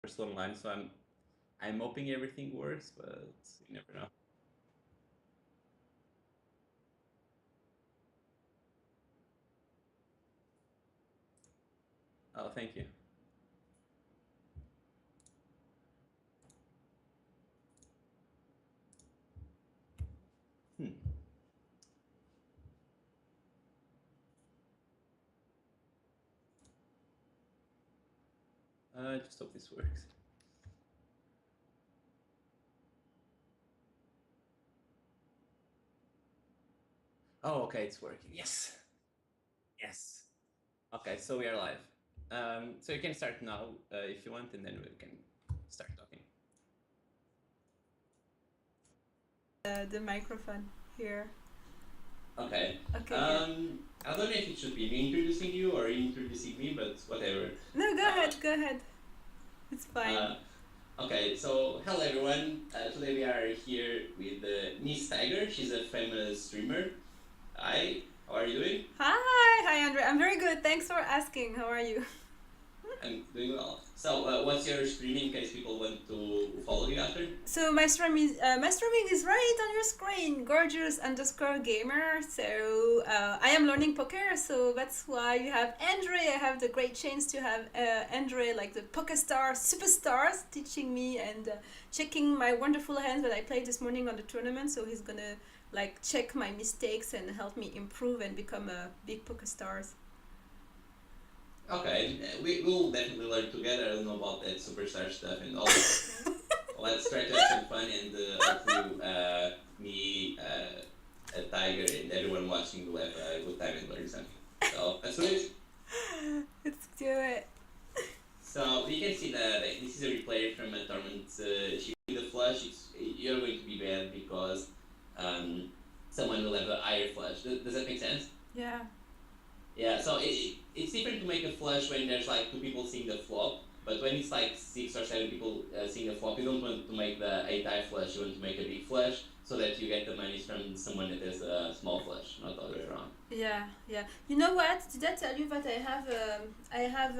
first online, so I'm hoping everything works, but you never know. Oh, thank you. Hmm. I just hope this works. Oh, okay, it's working. Yes. Yes. Okay, so we are live. So you can start now if you want, and then we can start talking. The microphone here. Okay. Okay, good. I don't know if it should be me introducing you or you introducing me, but whatever. No, go ahead, go ahead. It's fine. Okay, so hello everyone. Today we are here with Miss Tiger. She's a famous streamer. Hi, how are you doing? Hi, Andre. I'm very good. Thanks for asking. How are you? I'm doing well. So, what's your streaming in case people want to follow you after? So my streaming is right on your screen, gorgeous_gamer. So I am learning poker, so that's why you have Andre. I have the great chance to have Andre, like the poker star superstars, teaching me and checking my wonderful hands that I played this morning on the tournament. So he's gonna like check my mistakes and help me improve and become a big poker stars. Okay, we'll definitely learn together. I don't know about that superstar stuff and all. Let's try to have some fun and hopefully me, a Tiger, and everyone watching will have a good time and learn something. So let's do it. Let's do it. So you can see that this is a replay from a tournament. She with the flush. You're going to be bad because someone will have a higher flush. Does that make sense? Yeah. Yeah. So it's different to make a flush when there's like two people seeing the flop. But when it's like 6 or 7 people seeing a flop, you don't want to make the 8-eye flush. You want to make a big flush so that you get the money from someone that has a small flush, not the other way around. Yeah, yeah. You know what? Did I tell you that I have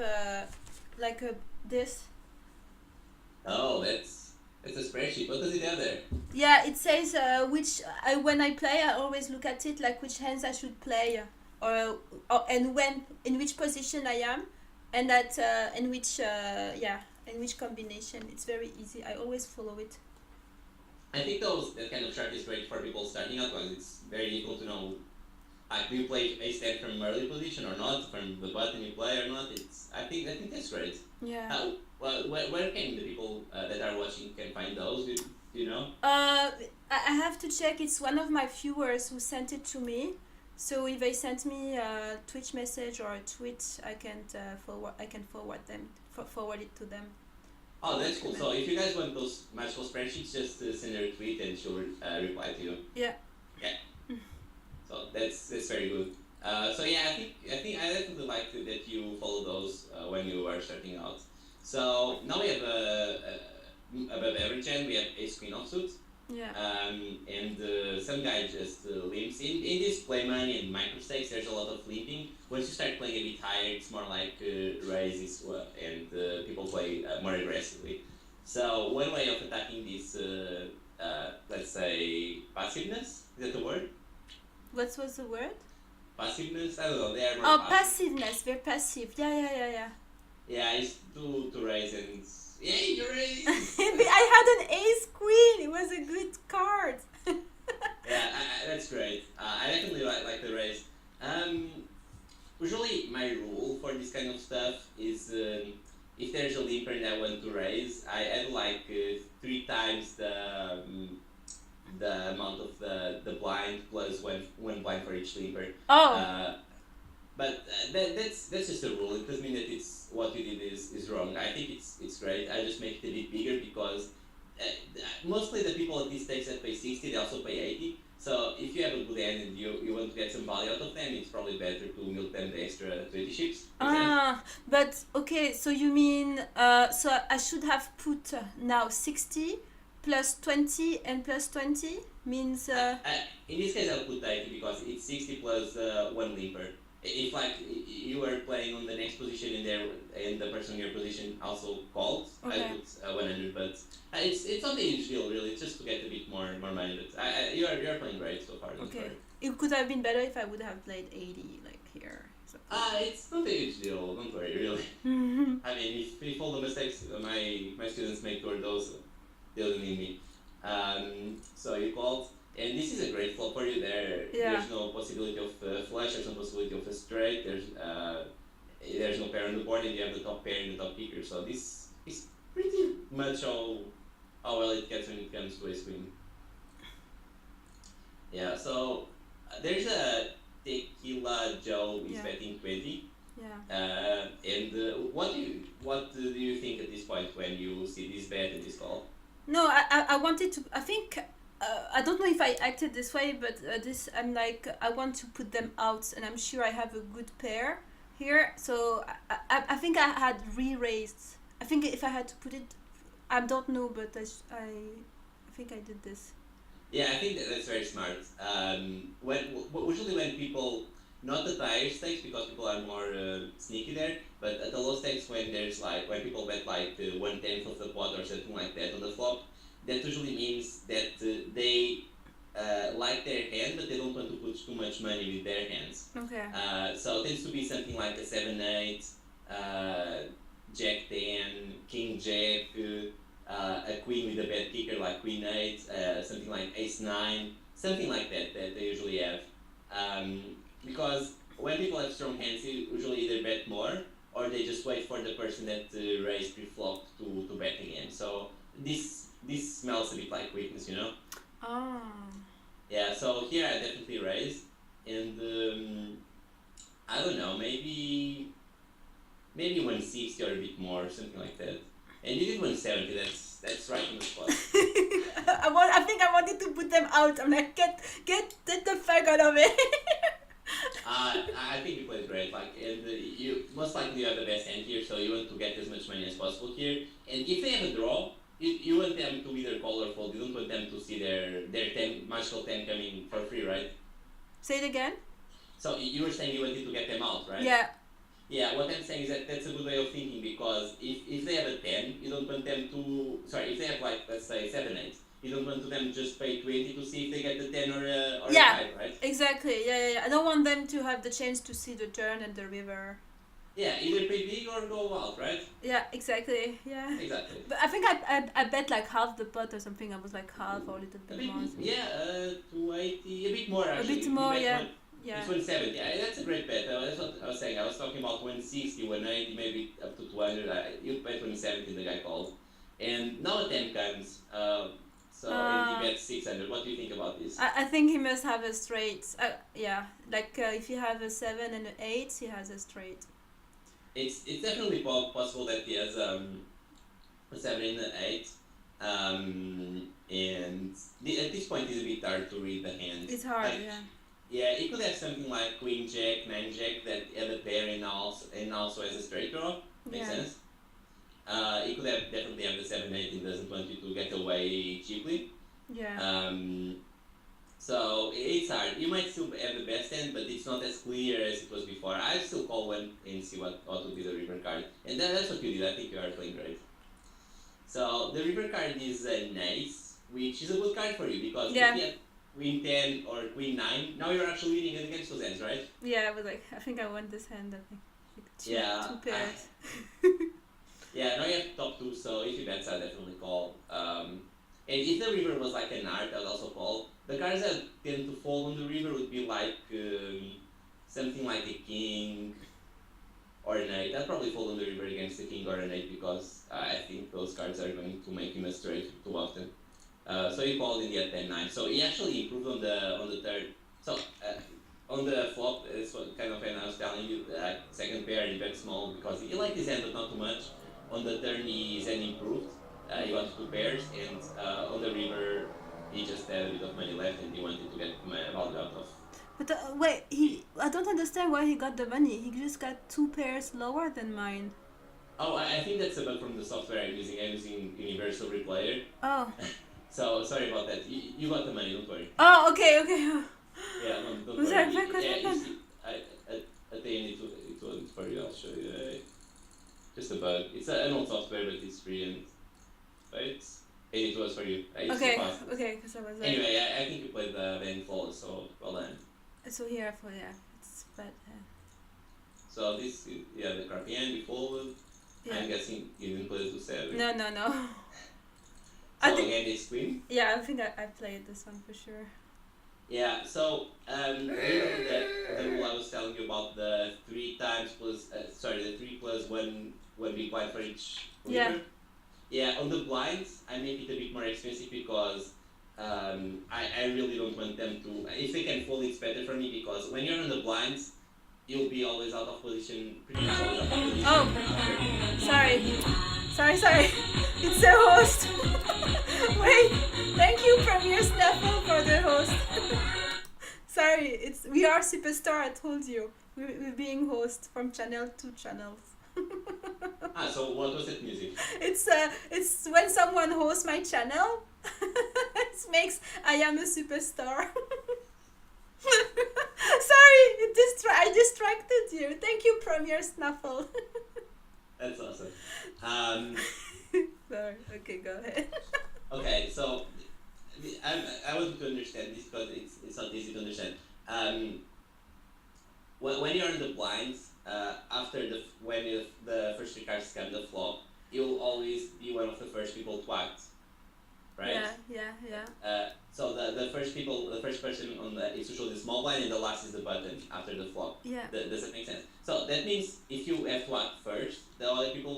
like a this? Oh, that's a spreadsheet. What does it have there? Yeah, it says which when I play, I always look at it like which hands I should play, or and when in which position I am, and that in which in which combination. It's very easy. I always follow it. I think that kind of chart is great for people starting out because it's very difficult to know. Like, do you play a step from early position or not? From the button you play or not? I think that's great. Yeah. Well, where can the people that are watching can find those? Do you know? I have to check. It's one of my viewers who sent it to me. So if they sent me a Twitch message or a tweet, I can forward it to them. Oh, that's cool. So if you guys want those magical spreadsheets, just send her a tweet and she'll reply to you. Yeah. Yeah. So that's very good. So yeah, I think I definitely like that you follow those when you are starting out. So now we have above average end, we have ace queen offsuit. Yeah. And some guy just limps. In this play money and micro stakes, there's a lot of limping. Once you start playing a bit higher, it's more like raises and people play more aggressively. So one way of attacking this, let's say, passiveness, is that the word? What was the word? Passiveness? I don't know. They are more Oh, passiveness. They're passive. Yeah. Yeah, it's to raise and yeah, you raise. I had an ace queen. It was a good card. Yeah, that's great. I definitely like the raise. Usually my rule for this kind of stuff is if there's a limper and I want to raise, I add like 3 times the amount of the blind plus one blind for each limper. Oh. But that's just a rule. It doesn't mean that it's what you did is wrong. I think it's great. I just make it a bit bigger because mostly the people at these stakes that pay 60, they also pay 80. So if you have a good hand and you want to get some value out of them, it's probably better to milk them the extra 20 chips. But okay, so you mean so I should have put now 60 plus 20 and plus 20 means in this case I'll put 80 because it's 60 plus 1 limper. If like you were playing on the next position in there and the person in your position also called, okay. I put but it's not a huge deal really. It's just to get a bit more money. But you're playing great so far. Don't Okay. worry. It could have been better if I would have played 80 like here. So. It's not a huge deal. Don't worry, really. I mean, if all the mistakes my students make toward those, they don't need me. So you called, and this is a great flop for you. Yeah. There's no possibility of flush. There's no possibility of a straight. There's no pair on the board, and you have the top pair and the top kicker. So this is pretty much how well it gets when it comes to ace queen. Yeah. So there's a Tequila Joe is Yeah. betting 20. Yeah. And what do you think at this point when you see this bet and this call? No, I wanted to. I think I don't know if I acted this way, but this I'm like I want to put them out, and I'm sure I have a good pair here. So I think I had re-raised. I think if I had to put it, I don't know, but I think I did this. Yeah, I think that's very smart. Usually when people, not the higher stakes because people are more sneaky there, but at the low stakes when people bet like 1/10 of the pot or something like that on the flop, that usually means that they like their hand, but they don't want to put too much money with their hands. Okay. So it tends to be something like a 7/8, Jack 10, King Jack. A queen with a bad kicker like Queen 8, something like Ace 9, something like that they usually have. Because when people have strong hands, they usually either bet more or they just wait for the person that raised pre-flop to bet again. So this smells a bit like weakness, you know? Oh. Yeah, so here I definitely raise, and I don't know, maybe 160 or a bit more, something like that. And you did 170. That's right on the spot. I think I wanted to put them out. I'm like, get the fuck out of it. I think you played great. And you most likely have the best hand here, so you want to get as much money as possible here. And if they have a draw, you want them to either call or fold. You don't want them to see their 10 magical 10 coming for free, right? Say it again. So you were saying you wanted to get them out, right? Yeah. Yeah, what I'm saying is that's a good way of thinking because if they have a 10, you don't want them to. Sorry, if they have like, let's say 7/8, you don't want them to just pay 20 to see if they get the 10 or a 5, right? Exactly. Yeah. I don't want them to have the chance to see the turn and the river. Yeah, either pay big or go out, right? Yeah, exactly. Yeah. Exactly. But I think I bet like half the pot or something. I was like half or a little bit more. 280, a bit more actually. A bit more, yeah. Yeah. It's 170. Yeah, that's a great bet. That's what I was saying. I was talking about 160, 180, maybe up to 200. You bet 170, the guy called. And now a 10 comes. And he bets 600. What do you think about this? I think he must have a straight. Yeah, like if you have a 7 and an 8, he has a straight. It's definitely possible that he has a 7 and an 8. At this point, it's a bit hard to read the hand. It's hard, yeah. Yeah, it could have something like Queen Jack, 9 Jack that had a pair and also has a straight draw. Makes sense. It could definitely have the 7/8 and doesn't want you to get away cheaply. Yeah. So it's hard. You might still have the best hand, but it's not as clear as it was before. I still call one and see what would be the river card, and that's what you did. I think you are playing great. So the river card is an ace, which is a good card for you because if you have Queen 10 or Queen 9, now you're actually winning against those hands, right? Yeah, I was like, I think I want this hand. I think two pairs. Yeah, now you have top 2, so if you bet, I definitely call. And if the river was like an art, I would also call. The cards that tend to fold on the river would be like something like a king or an 8. I'd probably fold on the river against a king or an 8 because I think those cards are going to make him a straight too often. So he called in the 10-9. So he actually improved on the third. So on the flop, it's what kind of hand I was telling you. Second pair, he bet small because he liked his hand, but not too much. On the turn, his hand improved. He wanted 2 pairs, and on the river, he just had a bit of money left, and he wanted to get value out of. But wait, I don't understand why he got the money. He just got 2 pairs lower than mine. Oh, I think that's a bug from the software I'm using. I'm using Universal Replayer. Oh. So sorry about that. You got the money. Don't worry. Oh, okay. Yeah, don't worry. What happened? At the end, it wasn't for you. I'll show you. Just a bug. It's an old software, but it's free and right. and it was for you. It's too Okay, fast. okay, because I was like, Anyway, I think you played the flawless, so well done. so here for yeah, it's but So this, yeah, the Carpian, the followed. yeah, I'm guessing you didn't play the 2-7. no, no, no. I So think again, it's queen. yeah, I think I played this one for sure. Yeah. So do you remember that the rule I was telling you about the three times plus? Sorry, the 3 plus 1 big blind for each Yeah, leader. Yeah. On the blinds, I make it a bit more expensive because I really don't want them to. If they can fold, it's better for me because when you're on the blinds, you'll be always out of position, pretty much always out of position after. oh, sorry, it's the host. Wait, thank you Premier Snaffle for the host. Sorry, it's we are superstar. I told you we're being host from channel to channels. So what was that music? It's when someone hosts my channel. It makes I am a superstar. Sorry, I distracted you. Thank you, Premier Snaffle. That's awesome. Um, Sorry. Okay, go ahead. okay, so I want you to understand this because it's not easy to understand. Um, when you're in the blinds, after the first three cards come the flop, you'll always be one of the first people to act, right? Yeah. So the first person on the is usually the small blind, and the last is the button after the flop. Yeah. Does that make sense? So that means if you have to act first, the other people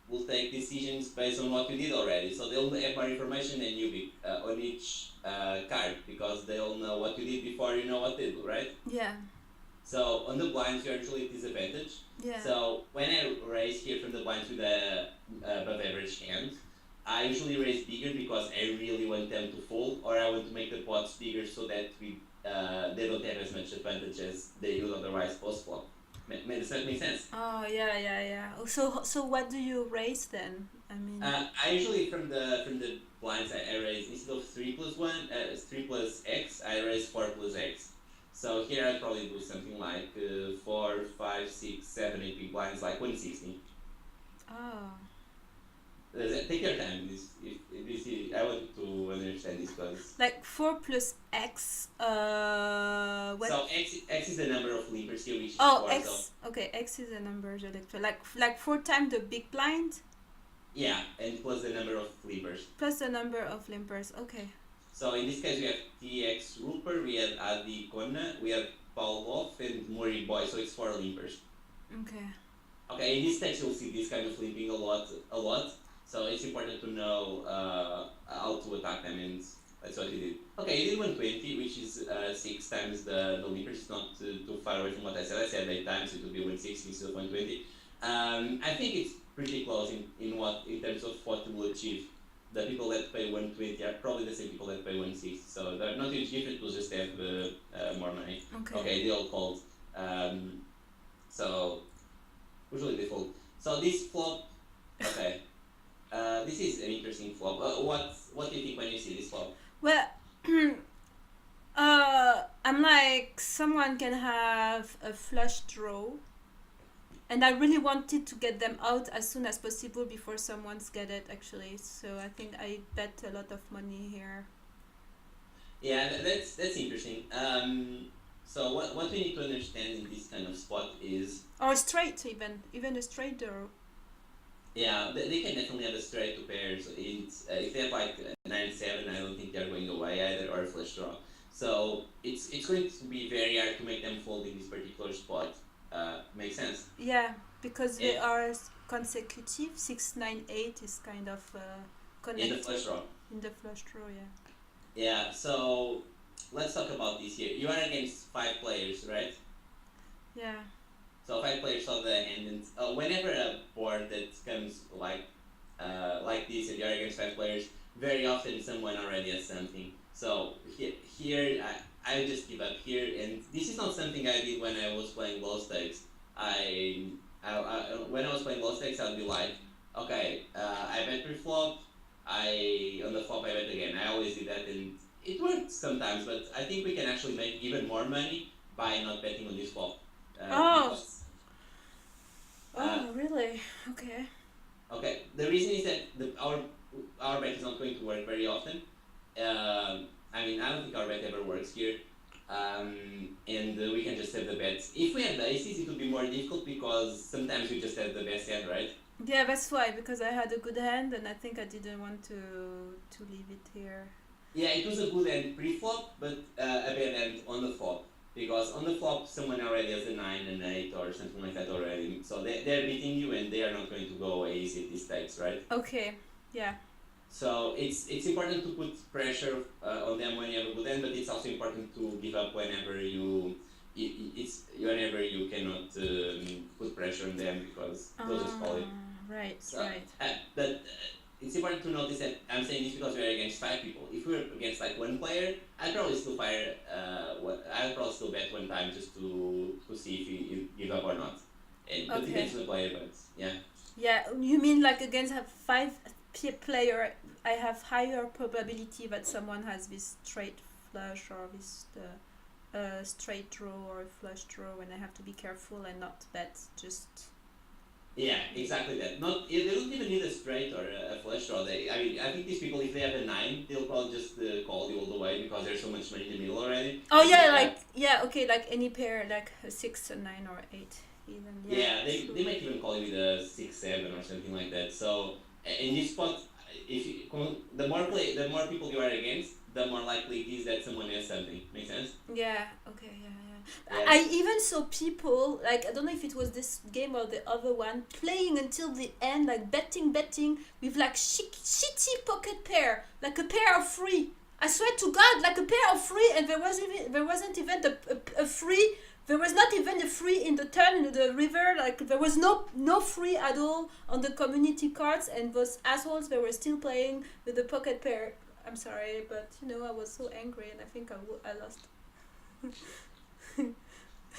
will take decisions based on what you did already. So they'll have more information than you on each card because they'll know what you did before you know what they do, right? Yeah. So on the blinds, you're usually at disadvantage. Yeah. So when I raise here from the blinds with a above average hand, I usually raise bigger because I really want them to fold, or I want to make the pots bigger so that they don't have as much advantage as they would otherwise post flop. Does that make sense? Oh yeah. So what do you raise then? I mean. I usually from the blinds I raise instead of 3 plus 1, 3 plus X, I raise 4 plus X. So here I'd probably do something like 4, 5, 6, 7, 8 big blinds, like 160. Oh. Take your time. I want to understand this because. Like 4 plus X. What? So X is the number of limpers here, which is Oh, 4. X. So Okay, X is the number of electro. Like 4 times the big blind yeah, and plus the number of limpers. plus the number of limpers. Okay. So in this case, we have TX Rupert, we have Adi Kona, we have Pavlov, and Murray Boy. So it's 4 limpers. Okay. Okay, in this text you'll see this kind of limping a lot. So it's important to know how to attack them, and that's what he did. Okay, he did 120, which is 6 times the limpers. It's not too far away from what I said. I said 8 times, it would be 160 instead of 120. I think it's pretty close in terms of what you will achieve. The people that pay 120 are probably the same people that pay 160, so they're not huge different. We'll just have more money. Okay, they all fold. So usually they fold. So this flop, okay. This is an interesting flop. What do you think when you see this flop? Well, I'm like someone can have a flush draw, and I really wanted to get them out as soon as possible before someone's get it actually. So I think I bet a lot of money here. Yeah, that's interesting. So what we need to understand in this kind of spot is. Or straight even a straight draw. Yeah, they can definitely have a straight to pairs. If they have like 9-7, I don't think they're going away either, or a flush draw. So it's going to be very hard to make them fold in this particular spot. Makes sense? Yeah, because they are consecutive. 6, 9, 8 is kind of connected. In the flush draw. In the flush draw, yeah. Yeah, so let's talk about this here. You are against 5 players, right? Yeah. So 5 players saw the hand, and whenever a board that comes like this, and you're against 5 players, very often someone already has something. So here I just give up here, and this is not something I did when I was playing low stakes. When I was playing low stakes, I'd be like, okay, I bet pre-flop, on the flop I bet again. I always do that, and it works sometimes, but I think we can actually make even more money by not betting on this flop. Oh, really? Okay. Okay. The reason is that our bet is not going to work very often. I mean, I don't think our bet ever works here. And we can just have the bets. If we had the aces, it would be more difficult because sometimes we just have the best hand, right? Yeah, that's why, because I had a good hand and I think I didn't want to leave it here. Yeah, it was a good hand pre-flop, but a bad hand on the flop. Because on the flop, someone already has a 9, an 8, or something like that already. So they're beating you and they are not going to go away easy at these stakes, right? Okay, yeah. So it's important to put pressure on them when you have a good hand, but it's also important to give up whenever it's whenever you cannot put pressure on them because they'll just call it. Right, So, right. but it's important to notice that I'm saying this because we're against 5 people. If we're against like one player, I'd probably still fire. I'd probably still bet one time just to see if you give up or not. And but Okay. depends on the player, but yeah. Yeah, you mean like against a player, I have higher probability that someone has this straight flush or this straight draw or flush draw, and I have to be careful and not bet just. Yeah, exactly that. Not they don't even need a straight or a flush draw. I think these people, if they have a 9, they'll probably just call you all the way because there's so much money in the middle already. Oh But yeah, like yeah, okay, like any pair, like a 6, a 9, or 8, even. yeah, they might even call you with a 6-7 or something like that. So in this spot, if you, the more people you are against, the more likely it is that someone has something. Make sense? Yeah. Okay. Yeah. Yeah. I even saw people, like, I don't know if it was this game or the other one, playing until the end, like betting with like shitty pocket pair, like a pair of 3. I swear to God, like a pair of 3, and there wasn't even a free. There was not even a free in the turn in the river. Like there was no free at all on the community cards, and those assholes, they were still playing with the pocket pair. I'm sorry, but I was so angry, and I think I lost.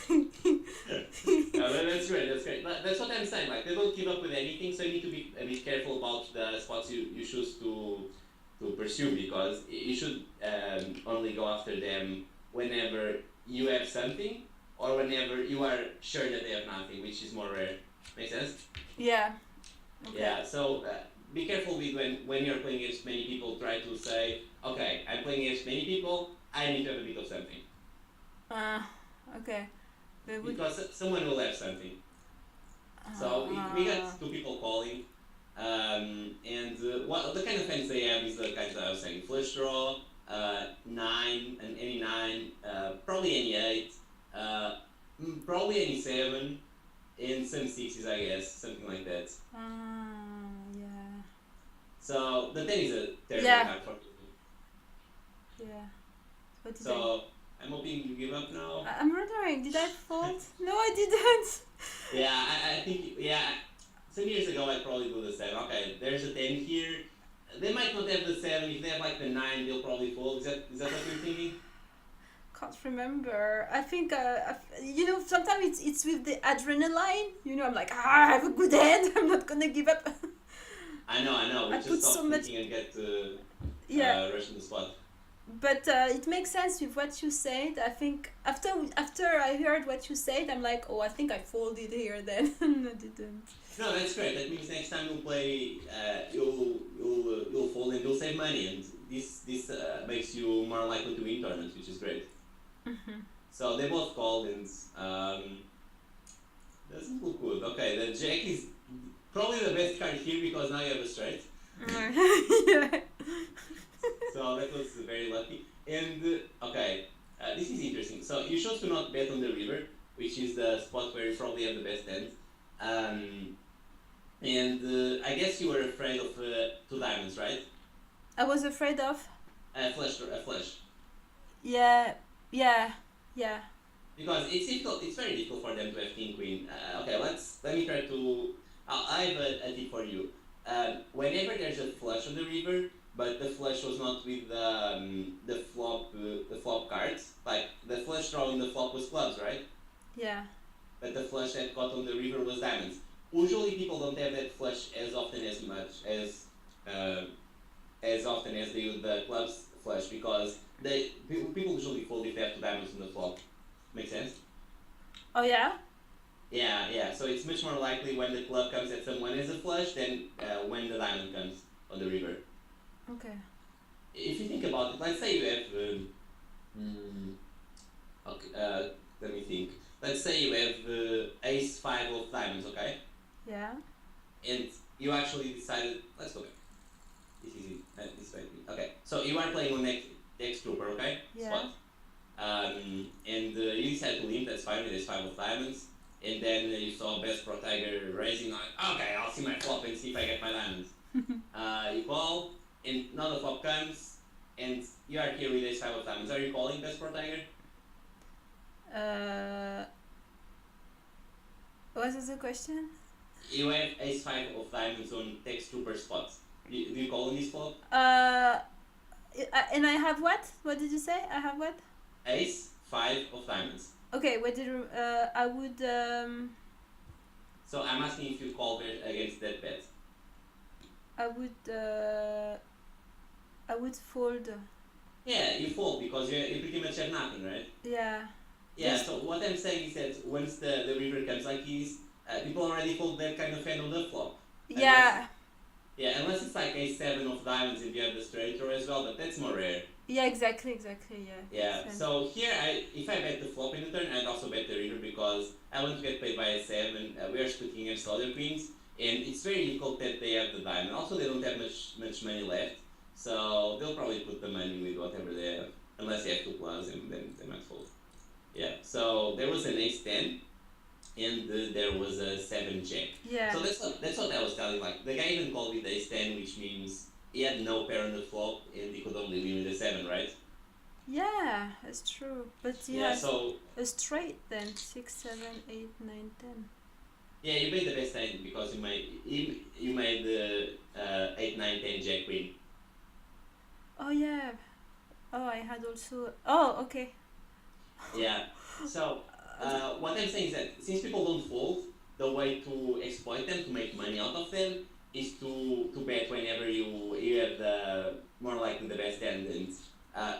That's great. That's great. That's what I'm saying. Like they don't give up with anything, so you need to be a bit careful about the spots you choose to pursue because you should only go after them whenever you have something or whenever you are sure that they have nothing, which is more rare. Make sense? Yeah. Okay. Yeah. So be careful with when you're playing against many people. Try to say, okay, I'm playing against many people. I need to have a bit of something. Okay. Because someone will have something. So we got 2 people calling, and what the kind of fans they have is the kinds that I was saying: flush draw, 9, and any 9, probably any 8, probably any 7, and some 6s, I guess, something like that. Yeah. So the 10 is a terrible card for people. Yeah. What did So I'm hoping you give up now. I'm wondering, did I fold? No, I didn't. Yeah, I think, some years ago I'd probably do the 7. Okay, there's a 10 here. They might not have the 7. If they have like the 9, they'll probably fold. Is that what you're thinking? Can't remember. I think, sometimes it's with the adrenaline. I'm like, I have a good hand. I'm not gonna give up. I know. We I just put stop so much- thinking and get rush in the spot. But it makes sense with what you said. I think after I heard what you said, I'm like, oh, I think I folded here then. I didn't. No, that's great. That means next time you'll play, you'll fold and you'll save money, and this makes you more likely to win tournaments, which is great. Mm-hmm. So they both called and doesn't look good. Okay, the jack is probably the best card here because now you have a straight. Yeah. So that was very lucky. And okay, this is interesting. So you chose to not bet on the river, which is the spot where you probably have the best hand. And I guess you were afraid of 2 diamonds, right? I was afraid of. A flush. Yeah. Because it's difficult. It's very difficult for them to have king queen. Okay, let me try to. I have a tip for you. Whenever there's a flush on the river, but the flush was not with the flop cards. Like the flush draw in the flop was clubs, right? Yeah. But the flush that got on the river was diamonds. Usually people don't have that flush as often as they do the clubs flush because people usually fold if they have 2 diamonds on the flop. Make sense? Oh yeah. Yeah. So it's much more likely when the club comes that someone has a flush than when the diamond comes on the river. Okay. If you think about it, let's say you have mm, okay, let me think. Let's say you have ace five of diamonds, okay, Yeah. and you actually decided. Let's go back. This is easy. This way. Okay, so you are playing on next trooper, okay, Yeah. spot. And you decided to limp. That's fine with ace five of diamonds. And then you saw best pro tiger raising. Like, okay, I'll see my flop and see if I get my diamonds. You call, and now the flop comes, and you are here with ace five of diamonds. Are you calling best pro tiger? Uh, what is the question? You have ace five of diamonds on text trooper spots. Do you call in this flop? And I have what? What did you say? I have what? Ace five of diamonds. Okay, what did I would So I'm asking if you call against that bet. I would I would fold. Yeah, you fold because you pretty much have nothing, right? Yeah. Yeah, so what I'm saying is that once the river comes like this, people already fold that kind of hand on the flop. Yeah. Unless it's like a seven of diamonds if you have the straight draw as well, but that's more rare. Yeah, exactly, yeah. Yeah, so here if I bet the flop in the turn, I'd also bet the river because I want to get paid by a seven. We are splitting against other queens, and it's very difficult that they have the diamond. Also, they don't have much money left, so they'll probably put the money with whatever they have, unless they have two plus, and then they might fold. Yeah, so there was an ace ten, and there was a seven jack. Yeah. So that's what I was telling. Like the guy even called with ace ten, which means he had no pair on the flop, and he could only win with a seven, right? Yeah, that's true. But he Yeah, has so a straight then 6, 7, 8, 9, 10. yeah, you made the best hand because you made the 8, 9, 10 jack queen. Oh yeah. Oh, I had also. Oh, okay. Yeah. So what I'm saying is that since people don't fold, the way to exploit them to make money out of them is to bet whenever you have the more likely the best hand, and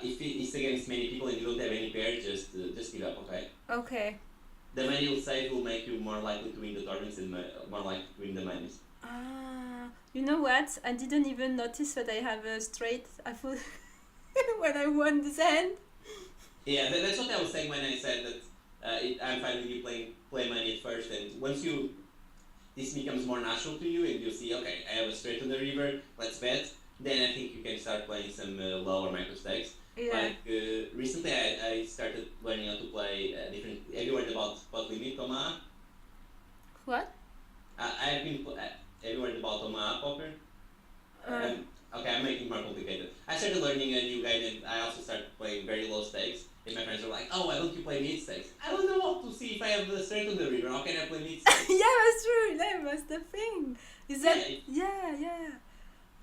if it's against many people and you don't have any pair, just give up, okay? Okay. The money you'll save will make you more likely to win the tournaments and more likely to win the monies. Ah, you know what? I didn't even notice that I have a straight. I thought when I won this hand. Yeah, that's what I was saying when I said that I'm fine with you play money at first, and once this becomes more natural to you, and you see, okay, I have a straight on the river, let's bet. Then I think you can start playing some lower micro stakes. Yeah. Like recently, I started learning how to play different. Have you heard about pot limit Omaha? What? I've been. Have you heard about Omaha poker? Okay, I'm making it more complicated. I started learning a new game, and I also started playing very low stakes. And my friends were like, "Oh, why don't you play mid stakes?" I don't know how to see if I have the straight on the river. How can I play mid stakes? Yeah, that's true. That's the thing. Is that? Yeah,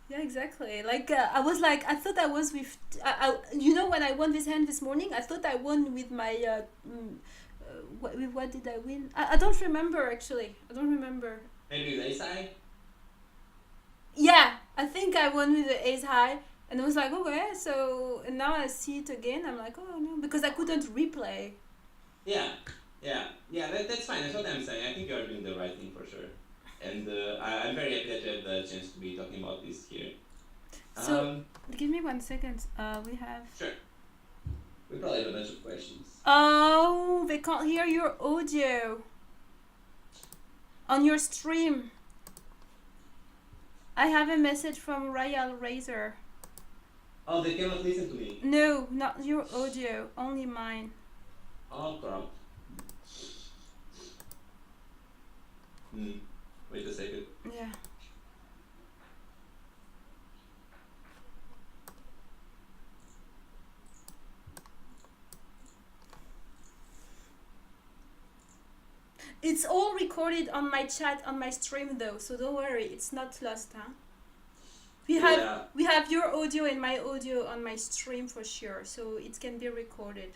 Yeah, exactly. Like I was like, I thought I was with. You know, when I won this hand this morning, I thought I won with my. What did I win? I don't remember actually. I don't remember. Maybe with ace high. Yeah, I think I won with the ace high, and I was like, okay. So and now I see it again. I'm like, oh no, because I couldn't replay. Yeah. That's fine. That's what I'm saying. I think you're doing the right thing for sure, and I'm very happy that you have the chance to be talking about this here. So give me 1 second. We have. Sure. We probably have a bunch of questions. Oh, they can't hear your audio on your stream. I have a message from Royal Razor. Oh, they cannot listen to me. No, not your audio, only mine. Oh crap. Wait a second. Yeah. It's all recorded on my chat on my stream though, so don't worry, it's not lost, huh? We have your audio and my audio on my stream for sure, so it can be recorded.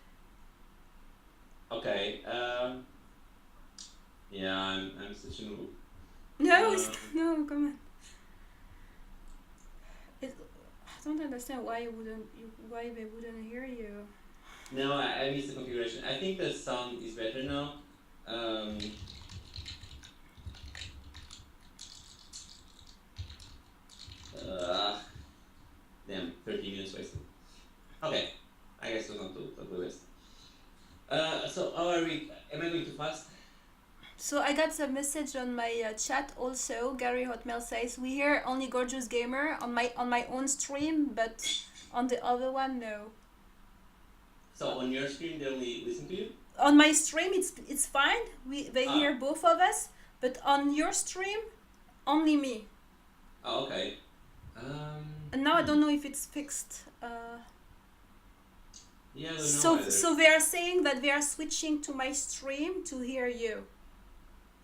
Okay. Yeah, I'm such a noob. No, no, come on. I don't understand why why they wouldn't hear you. No, I missed the configuration. I think the sound is better now. Okay, I guess it was not too best. So how are we? Am I going too fast? So I got a message on my chat also. Gary Hotmail says we hear only Gorgeous Gamer on my own stream, but on the other one no. So on your stream, they only listen to you? On my stream it's fine. They Ah, hear both of us, but on your stream only me. oh, okay. And now I Hmm. don't know if it's fixed. Yeah, I don't know So either. so they are saying that they are switching to my stream to hear you.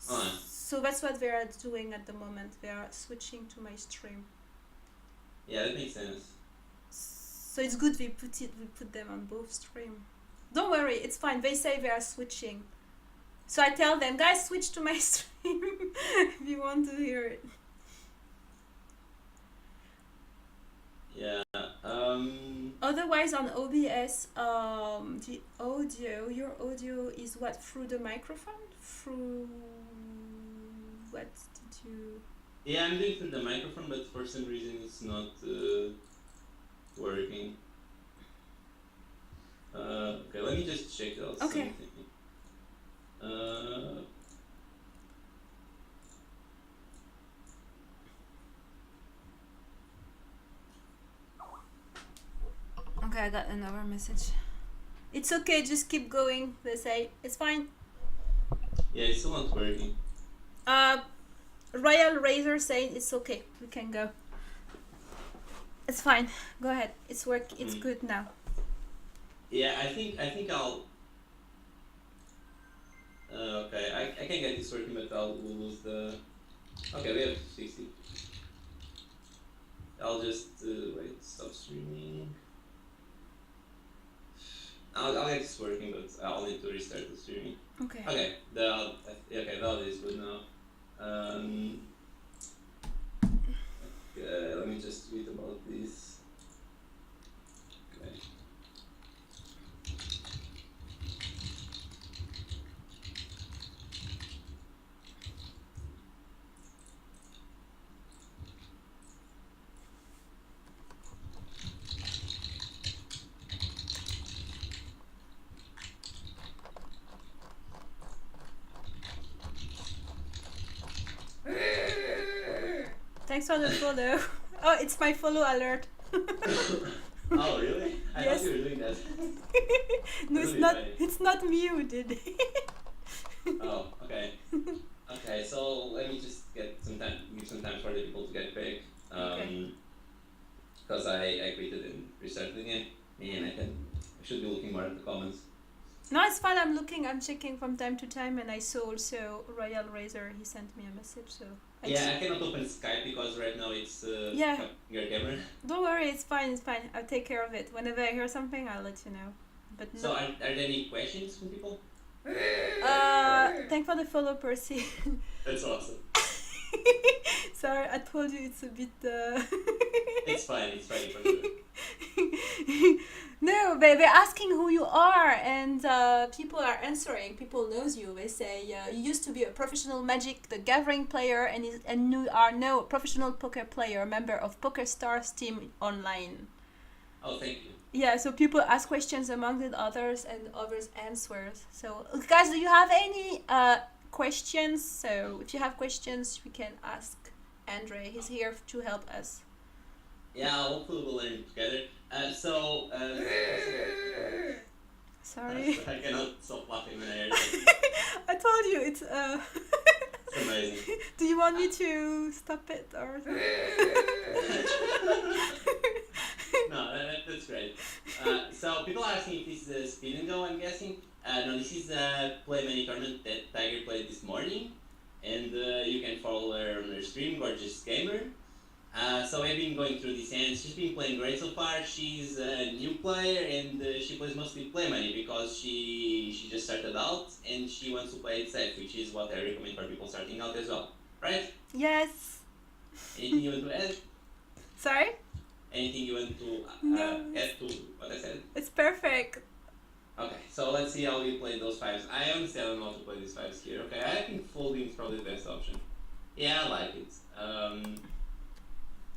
Ah, So that's what they are doing at the moment. They are switching to my stream. yeah, that makes sense. So it's good we put them on both stream. Don't worry, it's fine. They say they are switching. So I tell them, guys, switch to my stream if you want to hear it. Yeah. Otherwise, on OBS, the audio, your audio is what, through the microphone? Through what did you? Yeah, I'm doing through the microphone, but for some reason it's not working. Okay, let me just check out Okay. something. Uh, Okay, I got another message. It's okay, just keep going. They say it's fine. yeah, it's still not working. Royal Razor saying it's okay. We can go. It's fine. Go ahead. It's Mm. good now. Yeah, I think I'll. Okay, I can get this working, but we'll lose the. Okay, we have 60. I'll just wait. Stop streaming. I'll get this working, but I'll need to restart the streaming. Okay. Okay, okay, that is good now. Let me just tweet about this. Okay. Thanks for the follow. Oh, it's my follow alert. Oh really? I Yes. thought you were doing that. No, it's Really not. funny. It's not muted. Oh, okay. Okay, so let me just give some time for the people to get back. Okay. Because I quitted and restarted again, and I should be looking more at the comments. No, it's fine. I'm checking from time to time, and I saw also Royal Razor. He sent me a message, so. Yeah, I cannot open Skype because right now it's Yeah. your camera. Don't worry, it's fine. It's fine. I'll take care of it. Whenever I hear something, I'll let you know. But no. So are there any questions from people? Thanks for the follow, Percy. That's awesome. Sorry, I told you it's a bit. It's fine for sure. No, they're asking who you are, and people are answering. People knows you. They say you used to be a professional Magic the Gathering player, and you are now a professional poker player, member of Poker Stars team online. Oh, thank you. Yeah, so people ask questions among the others, and others answers. So, guys, do you have any questions? So, if you have questions, we can ask Andre. He's here to help us. Yeah, hopefully we'll learn together. Sorry. I cannot stop laughing when I hear that. I told you it's It's amazing. Do you want me to stop it or? No, that's great. So people are asking if this is a spin and go, I'm guessing. No, this is a Play Many tournament that Tiger played this morning. And you can follow her on her stream, Gorgeous Gamer. So we've been going through these hands. She's been playing great so far. She's a new player and she plays mostly Play Money because she just started out and she wants to play it safe, which is what I recommend for people starting out as well. Right? Yes. Anything you want to add? Sorry? Anything you want to No. add to what I said? It's perfect. Okay, so let's see how we play those fives. I honestly don't know how to play these fives here. Okay, I think folding is probably the best option. Yeah, I like it.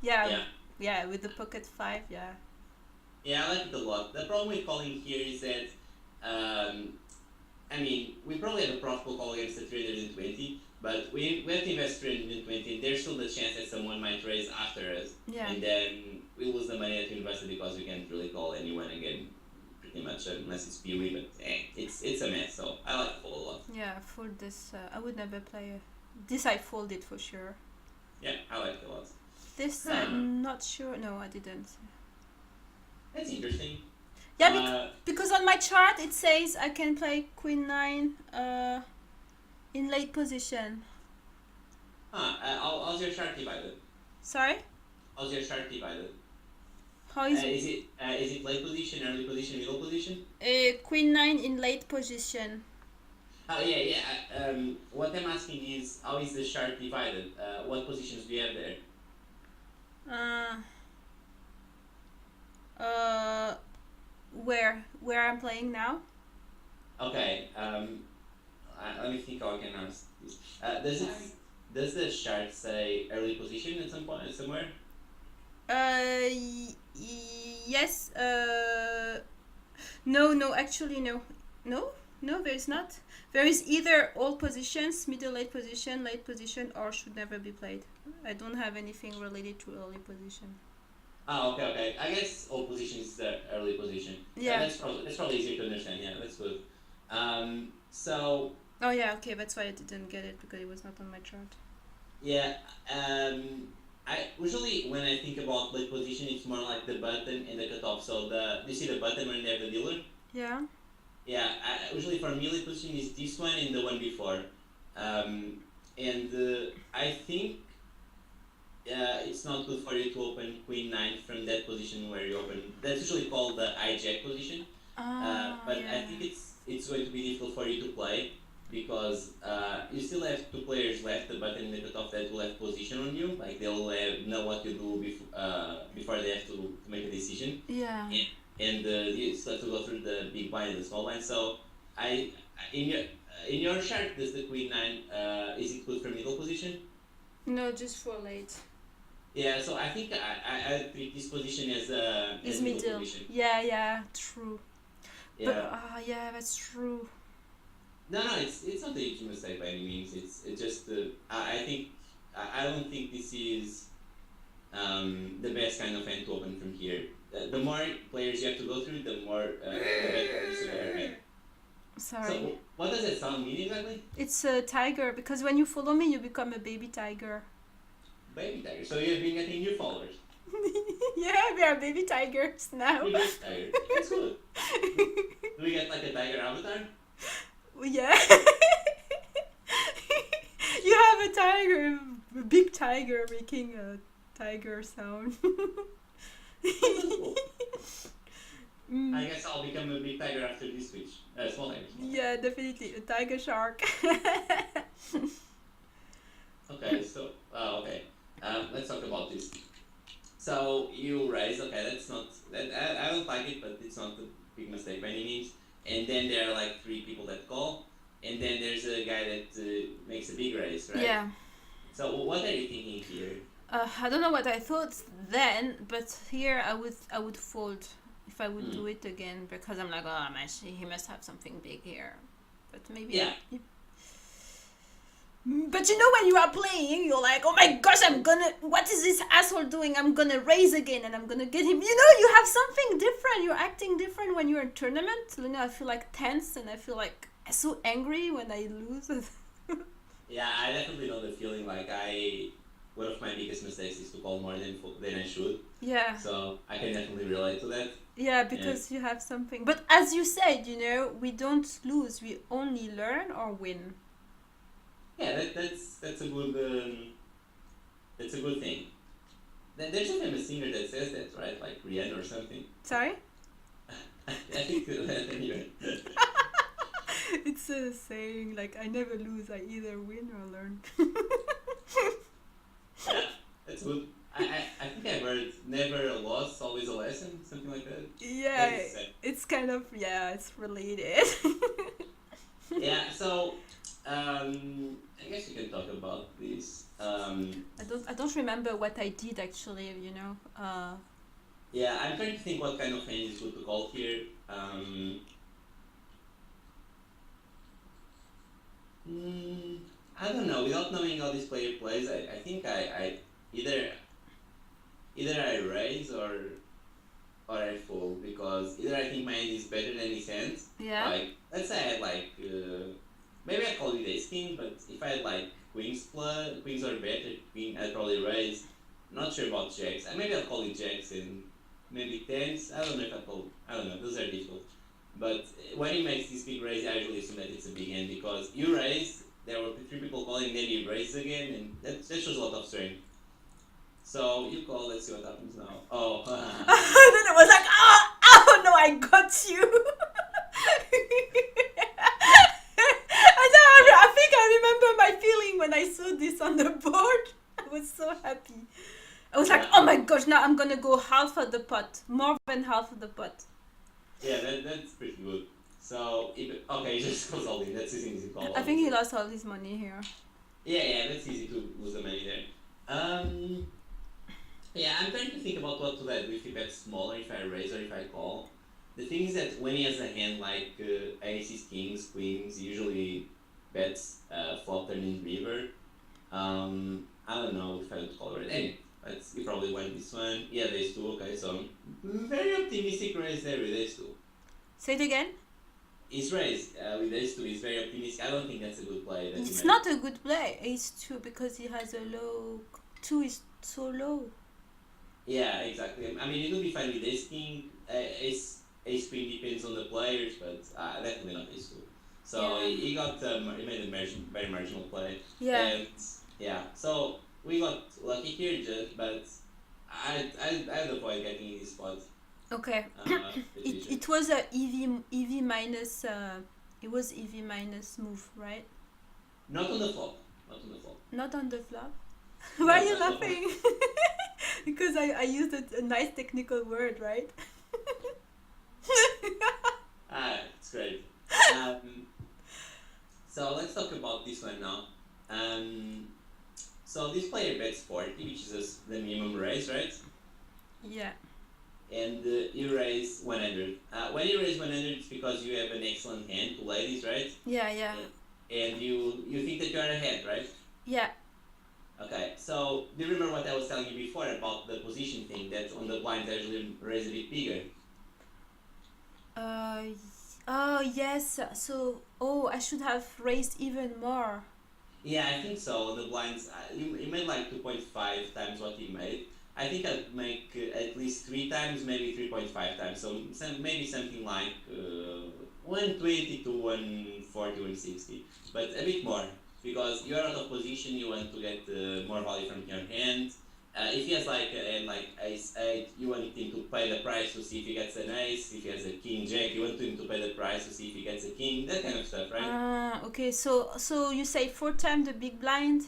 Yeah. Yeah, with the pocket 5, yeah. Yeah, I like it a lot. The problem with calling here is that, um, I mean, we probably have a profitable call against the 320, but we have to invest 320, and there's still the chance that someone might raise after us, Yeah. and then we lose the money that we invested because we can't really call anyone again, pretty much, unless it's PoE, but it's a mess, so I like fold a lot. Yeah, fold this. I would never play. This I folded for sure. Yeah, I like it a lot. This Huh. I'm not sure. No, I didn't. That's interesting. Yeah, because on my chart it says I can play Queen 9 in late position. How's your chart divided? Sorry? How's your chart divided? How is is it late position, early position, middle position? Queen 9 in late position. Oh yeah. What I'm asking is, how is the chart divided? What positions do you have there? Where I'm playing now? Okay. Let me think how I can ask this. Does the chart say early position at some point somewhere? Yes. No. Actually, no. No, there is not. There is either all positions, middle late position, or should never be played. I don't have anything related to early position. Oh, okay. I guess all position is the early position. Yeah. That's probably easier to understand. Yeah, that's good. So. Oh yeah, okay. That's why I didn't get it, because it was not on my chart. Yeah. I usually, when I think about late position, it's more like the button and the cutoff. So you see the button when they have the dealer? Yeah. Yeah. Usually for me, late position is this one and the one before. I think it's not good for you to open Queen 9 from that position where you open. That's usually called the hijack position. But yeah. I think it's going to be difficult for you to play, because you still have two players left, the button and the cutoff, that will have position on you. Like they'll know what to do before they have to make a decision. Yeah. And you still have to go through the big blind and the small blind. So in your chart, does the Queen 9 is it good for middle position? No, just for late. Yeah, so I think I treat this position as middle position. Yeah, true. Yeah. But yeah, that's true. No, it's not a huge mistake by any means. It's just I don't think this is the best kind of hand to open from here. The more players you have to go through, the better is your hand. Sorry. So what does that sound mean exactly? It's a tiger, because when you follow me, you become a baby tiger. Baby tiger. So you've been getting new followers. Yeah, we are baby tigers now. Baby tiger. That's good. Do we get like a tiger avatar? Yeah. You have a tiger, a big tiger making a tiger sound. Cool. I guess I'll become a big tiger after this switch. Small tiger. Yeah, definitely a tiger shark. Okay, so let's talk about this. So you raise. Okay, that's not that. I don't like it, but it's not a big mistake by any means. And then there are like 3 people that call, and then there's a guy that makes a big raise, right? Yeah. So what are you thinking here? I don't know what I thought then, but here I would fold if I would do it again, because I'm like, oh, he must have something big here. But maybe. Yeah. But you know, when you are playing, you're like, oh my gosh, what is this asshole doing? I'm gonna raise again and I'm gonna get him. You know, you have something different. You're acting different when you're in tournament. You know, I feel like tense and I feel like so angry when I lose. Yeah, I definitely know the feeling. Like one of my biggest mistakes is to call more than I should. Yeah. So I can definitely relate to that. Yeah, because you have something. But as you said, you know, we don't lose. We only learn or win. Yeah, that's a good thing. There's a famous singer that says that, right? Like Rihanna or something. Sorry? I think anyway. It's a saying, like, I never lose, I either win or learn. Yeah, that's good. I think I've heard never a loss, always a lesson, something like that. Yeah, it's kind of, it's related. Yeah, so I guess we can talk about this. I don't remember what I did actually, you know. Yeah, I'm trying to think what kind of hand is good to call here. Um, mm, I don't know. Without knowing how this player plays, I think I either either I raise or I fold because either I think my hand is better than his hands. Yeah. Like let's say I had like maybe I'd call it ace king, but if I had like queens are better. Queen I'd probably raise. Not sure about jacks. Maybe I'll call it jacks and maybe tens. I don't know if I call. I don't know. Those are difficult. But when he makes this big raise, I usually assume that it's a big hand because you raise. There were three people calling, then you raise again, and that shows a lot of strength. So you call. Let's see what happens now. Oh, Then it was like, oh no, I got you. I think I remember my feeling when I saw this on the board. I was so happy. I was like, yeah. oh my gosh, now I'm gonna go half of the pot, more than half of the pot. Yeah, that's pretty good. So, okay, he just goes all in. That's his easy call. I think he lost all his money here. Yeah, that's easy to lose the money there. Um, yeah, I'm trying to think about what to let. If he bets smaller, if I raise or if I call. The thing is that when he has a hand like aces, kings, queens, he usually bets flop turn in river. I don't know if I would call it. Anyway, he probably won this one. Yeah, there's two. Okay, so very optimistic raise there with ace two. Say it again. His raise with ace two is very optimistic. I don't think that's a good play that he It's made. not a good play, ace 2, because he has a low. 2 is so low. Yeah, exactly. I mean, it will be fine with ace king, ace queen depends on the players, but definitely not ace two. So Yeah. he got he made a very marginal play, Yeah. and yeah, so we got lucky here, just but I'd avoid getting in this spot. Okay. It was a EV minus. It was EV minus move, right? Not on the flop. Not on the flop. Not on the flop. No, Why are you not on the flop. laughing? Because I used a nice technical word, right? It's great. Um, so let's talk about this one now. Um, so this player bets 40, which is the minimum raise, right? Yeah. And you raise 100. When you raise 100, it's because you have an excellent hand to ladies, right? Yeah. Yeah. And you think that you are ahead, right? Yeah. Okay, so do you remember what I was telling you before about the position thing, that on the blinds I usually raise a bit bigger? Oh yes. So I should have raised even more. Yeah, I think so. On the blinds, you made like 2.5 times what he made. I think I'd make at least 3 times, maybe 3.5 times. So maybe something like 120 to 140, 160. But a bit more. Because you're out of position, you want to get more value from your hand. If he has like like ace 8, you want him to pay the price to see if he gets an ace. If he has a king jack, you want him to pay the price to see if he gets a king. That kind of stuff, right? Okay. So you say 4 times the big blind?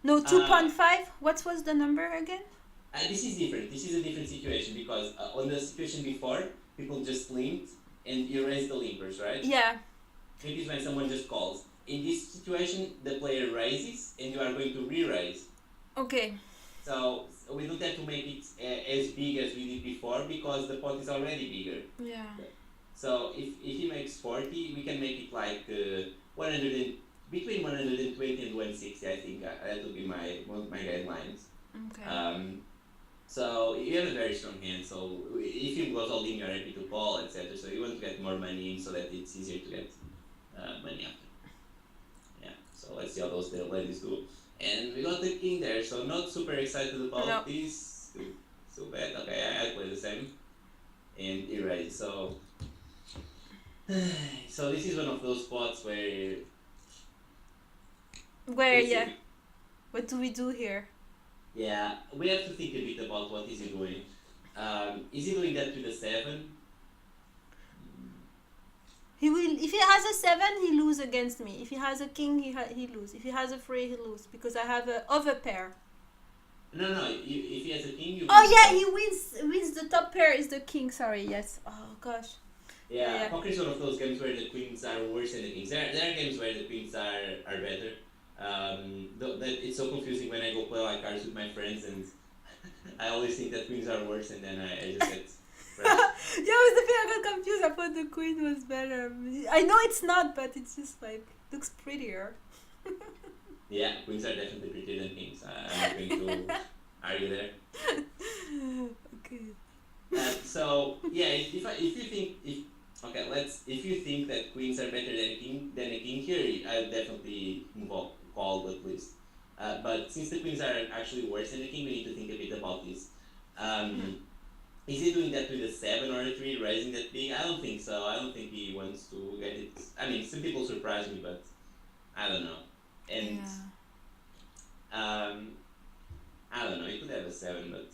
No, Uh, 2.5. What was the number again? this is different. This is a different situation because on the situation before, people just limped and you raise the limpers, right? Yeah. It is when someone just calls. In this situation, the player raises and you are going to re-raise. Okay. So we don't have to make it as big as we did before because the pot is already bigger. Yeah. So if he makes 40, we can make it like 100 and, between 120 and 160. I think that would be my guidelines. Okay. So you have a very strong hand. So if you goes all in, you're happy to call, etc. So you want to get more money in so that it's easier to get money after. Yeah. So let's see how those ladies do. And we got the king there. So not super excited about No. this. So bad. Okay, I play the same and erase. So so this is one of those spots where let's Yeah. see. What do we do here? Yeah, we have to think a bit about what is he doing. Is he doing that with a 7? He will. If he has a 7, he lose against me. If he has a king, he lose. If he has a 3, he lose because I have a other pair. No, if he has a king, you Oh win. yeah, he wins. The top pair is the king. Sorry. Yes. Oh gosh. Yeah, Yeah. poker is one of those games where the queens are worse than the kings. There are games where the queens are better. That it's so confusing when I go play like cards with my friends and I always think that queens are worse, and then I just get fresh. Yeah, with the thing I got confused. I thought the queen was better. I know it's not, but it's just like looks prettier. Yeah, queens are definitely prettier than kings. I'm not going to argue there. Okay. So yeah, if you think if okay, let's if you think that queens are better than a king here, I would definitely move on, call the please. But since the queens are actually worse than the king, we need to think a bit about this. Hmm. Um, is he doing that with a 7 or a 3, raising that big? I don't think so. I don't think he wants to get it. I mean, some people surprise me, but I don't know. And Yeah. um, I don't know. He could have a 7, but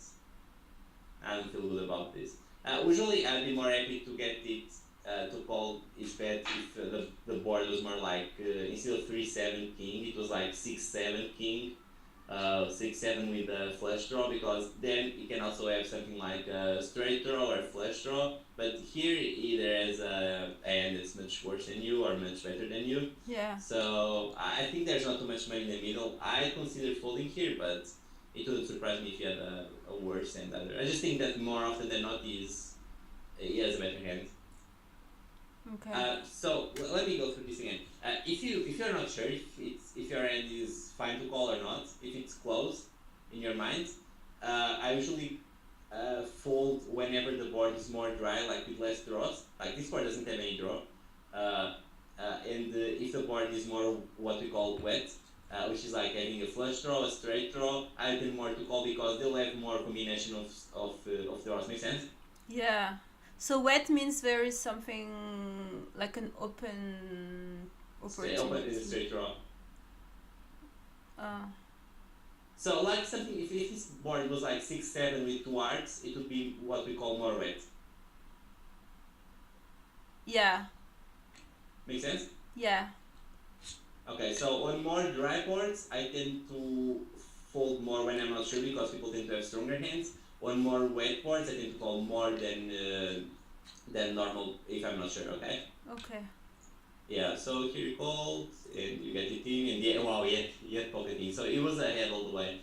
I don't feel good about this. Usually, I'd be more happy to get it to call his bet if the board was more like instead of 3-7 king, it was like 6-7 king, 6-7 with a flush draw, because then you can also have something like a straight draw or a flush draw. But here, either has a hand that's much worse than you or much better than you. Yeah. So I think there's not too much money in the middle. I consider folding here, but it wouldn't surprise me if he had a worse hand other. I just think that more often than not he has a better hand. Okay. So let me go through this again. If you're not sure if your hand is fine to call or not, if it's close in your mind, I usually fold whenever the board is more dry, like with less draws. Like this board doesn't have any draw, uh, and if the board is more what we call wet, which is like having a flush draw, a straight draw, I tend more to call because they'll have more combination of draws. Make sense? Yeah. So wet means there is something like an open Open is a opportunity. straight draw. Uh, So like something, if this board was like 6-7 with two arcs, it would be what we call more wet. yeah. Make sense? Yeah. Okay, so on more dry boards, I tend to fold more when I'm not sure because people tend to have stronger hands. On more wet boards, I tend to call more than normal if I'm not sure. Okay. Okay. Yeah. So here you called and you get it in, and yeah, wow, you had pocketing. So it was ahead all the way.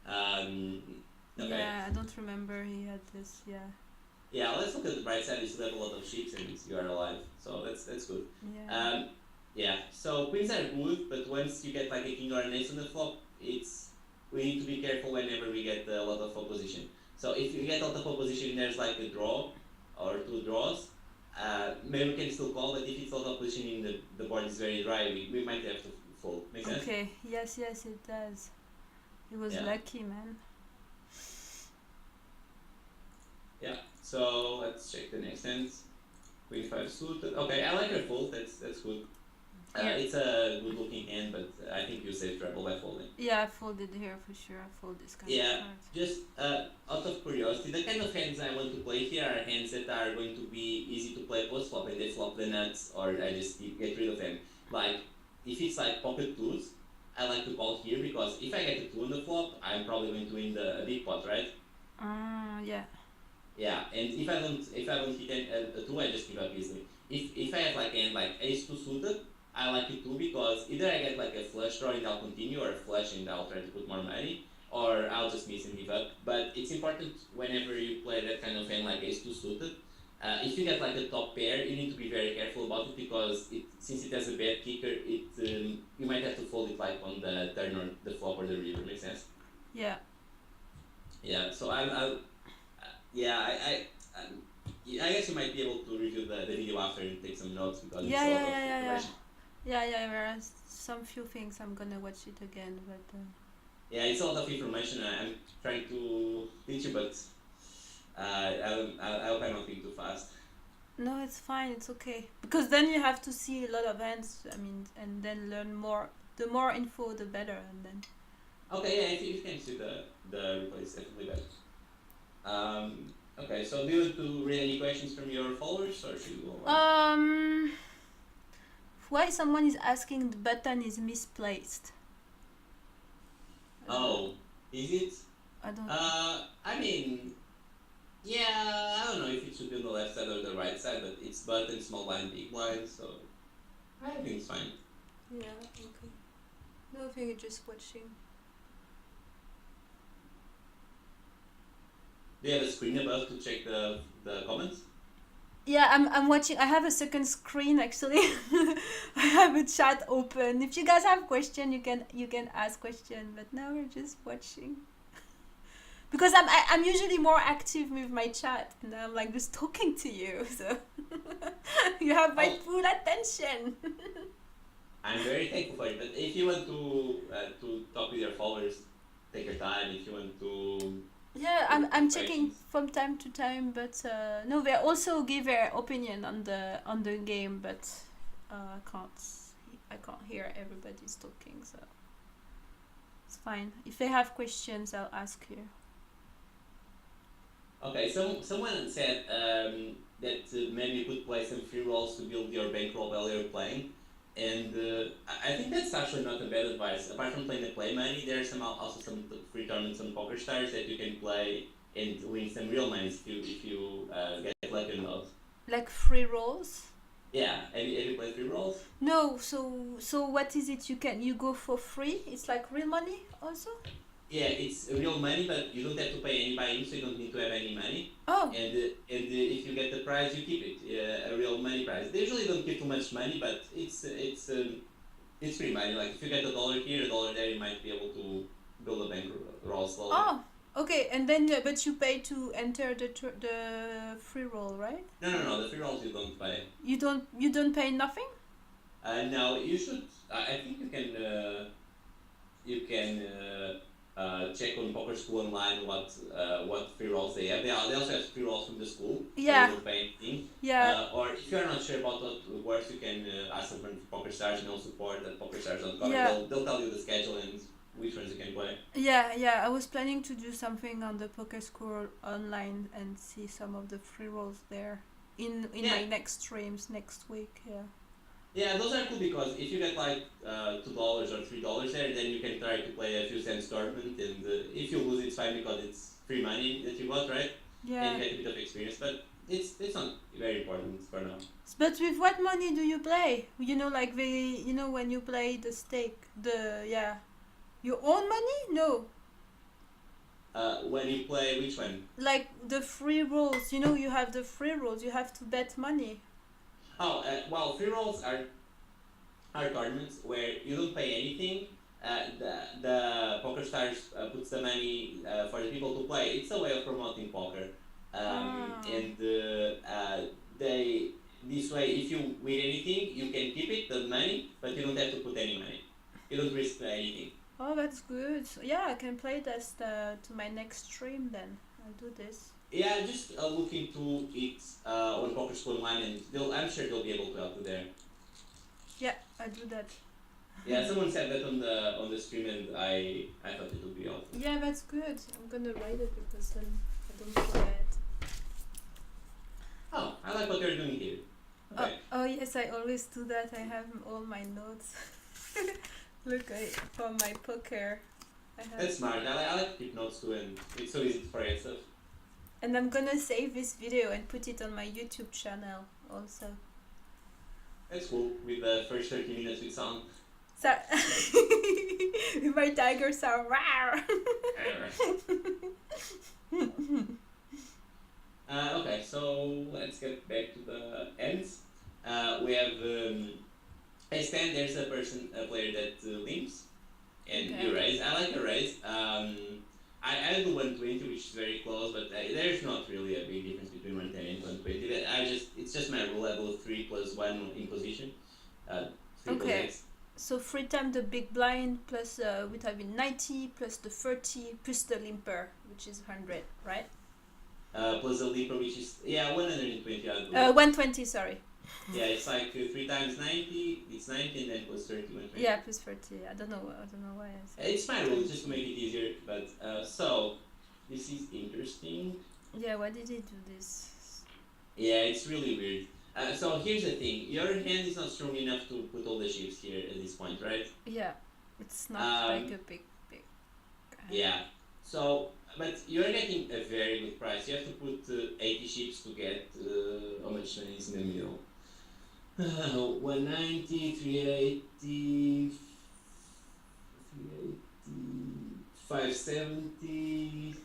Um, okay. Yeah, I don't remember he had this. Yeah. Yeah, let's look at the bright side. You still have a lot of ships and you are alive, so that's good. Yeah. Um, yeah. So queens are good, but once you get like a king or an ace on the flop, it's we need to be careful whenever we get a lot of opposition. So if you get a lot of opposition, there's like a draw or two draws. Maybe we can still call, but if it's a lot of opposition in the board is very dry, we might have to fold. Make sense? Okay. Yes, yes, it does. He was Yeah. lucky, man. Yeah. So let's check the next hands. Queen 5 suited. Okay, I like her fold. That's good. Yeah. It's a good looking hand, but I think you save trouble by folding. Yeah, I folded here for sure. I fold this kind of Yeah, card. just out of curiosity, the kind of hands I want to play here are hands that are going to be easy to play post flop and they flop the nuts, or I just get rid of them. Like, if it's like pocket twos, I like to call here because if I get a two on the flop, I'm probably going to win the a big pot, right? Yeah. Yeah, and if I don't hit a two, I just give up easily. If I have like an like ace two suited, I like it too because either I get like a flush draw and I'll continue, or a flush and I'll try to put more money, or I'll just miss and give up. But it's important whenever you play that kind of hand like ace two suited. If you get like a top pair, you need to be very careful about it because since it has a bad kicker, you might have to fold it like on the turn or the flop or the river. Makes sense? Yeah. Yeah. So yeah, I guess you might be able to review the video after and take some notes because it's Yeah, a yeah, lot of yeah, yeah, yeah. information. Yeah, yeah, there are some few things I'm gonna watch it again, but Yeah, it's a lot of information. I'm trying to teach you, but I hope I'm not being too fast. no, it's fine, it's okay. Because then you have to see a lot of hands, I mean, and then learn more. The more info, the better, and then. Okay, yeah, if you can see the replay, it's definitely better. Okay, so do you want to read any questions from your followers, or should we go on? Why someone is asking the button is misplaced? Oh, is it? I don't. I mean, yeah, I don't know if it should be on the left side or the right side, but it's button, small blind, big blind, so I think it's fine. Yeah. Okay. No, I think you're just watching. Do you have a screen above to check the comments? Yeah, I'm watching. I have a second screen actually. I have a chat open. If you guys have question, you can ask question. But now we're just watching because I'm usually more active with my chat, and I'm like just talking to you. So you have my Oh, full attention. I'm very thankful for it. But if you want to talk with your followers, take your time. If you want to Yeah, put I'm checking questions. from time to time, but no, they also give their opinion on the game, but I can't hear everybody's talking, so it's fine. If they have questions, I'll ask you. Okay, someone said that maybe you could play some free rolls to build your bankroll while you're playing, and I think that's actually not a bad advice. Apart from playing the play money, there are also some free tournaments on Poker Stars that you can play and win some real money if you get lucky enough. Like free rolls? Yeah, have you played free rolls? No, so what is it? You go for free? It's like real money also? Yeah, it's real money, but you don't have to pay any buy-in, so you don't need to have any money. Oh, And if you get the prize, you keep it, a real money prize. They usually don't give too much money, but it's free money. Like if you get $1 here, $1 there, you might be able to build a bankroll slowly. oh, okay. And then but you pay to enter the free roll, right? No, the free rolls you don't pay. You don't pay nothing? No, you should. I think you can check on Poker School online what free rolls they have. They also have free rolls from the school, so you Yeah, don't pay anything. yeah, Or if you're not sure about what works, you can ask someone from Poker Stars and they'll support at PokerStars.com. yeah. They'll tell you the schedule and which ones you can play. Yeah. I was planning to do something on the poker school online and see some of the free rolls there in Yeah, my next streams next week. Yeah. yeah, those are cool because if you get like $2 or $3 there, then you can try to play a few cents tournament, and if you lose, it's fine because it's free money that you got, right? And Yeah. you get a bit of experience, but it's not very important for now. But with what money do you play? Like when you play the stake, yeah, your own money? No, When you play which one? like the free rolls. You have the free rolls. You have to bet money. Oh, well, free rolls are tournaments where you don't pay anything. The Poker Stars puts the money for the people to play. It's a way of promoting poker, Ah. and they this way, if you win anything, you can keep it the money, but you don't have to put any money. You don't risk anything. Oh, that's good. So, yeah, I can play this to my next stream then. I'll do this. Yeah, just look into it on Poker School Online, and I'm sure they'll be able to help you there. Yeah, I'll do that. Yeah, someone said that on the stream, and I thought it would be helpful. Yeah, that's good. I'm gonna write it because then I don't forget. Oh, I like what you're doing here. Okay. Oh yes, I always do that. I have all my notes. Look, for my poker, I have. That's smart. I like to keep notes too, and it's so easy to forget stuff. And I'm gonna save this video and put it on my YouTube channel also. That's cool. With the first 30 minutes with sound. So, with my tiger sound, rawr. Okay, so let's get back to the ends. We have a stand. There's a player that limps, and Okay. you raise. I like the raise. I do 120, which is very close, but there's not really a big difference between 110 and 120. It's just my rule. I do 3 plus 1 in position. 3 plus Okay. X. So 3 times the big blind plus would have been 90 plus the 30 plus the limper, which is 100, right? Plus a leaper, which is 120. I believe. 120, sorry. Yeah, it's like 3 times 90. It's 90, and then plus 30, 120. Yeah, plus 30. I don't know why I said. It's my rule, just to make it easier. But so this is interesting. Yeah, why did he do this? Yeah, it's really weird. So here's the thing: your hand is not strong enough to put all the chips here at this point, right? Yeah, it's not like a big. Yeah. So, but you're getting a very good price. You have to put 80 chips to get how much money is in the middle? 190, 380, 570,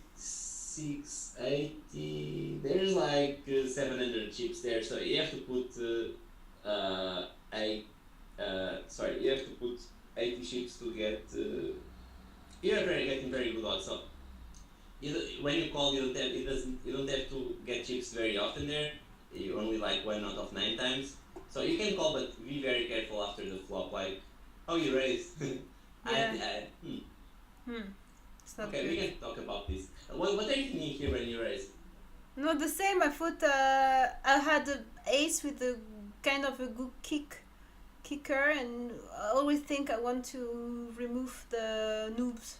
680. There's like 700 chips there, so you have to put eight. Sorry, you have to put 80 chips to get. You're getting very good odds. So when you call, you don't have it doesn't you don't have to get chips very often there. You only like one out of 9 times. So you can call, but be very careful after the flop. Like, oh, you raised. Yeah. Hmm. Hmm. It's not Okay, we good. can talk about this. What are you thinking here when you raise? No, the same. I thought I had a ace with a kind of a good kicker, and I always think I want to remove the noobs.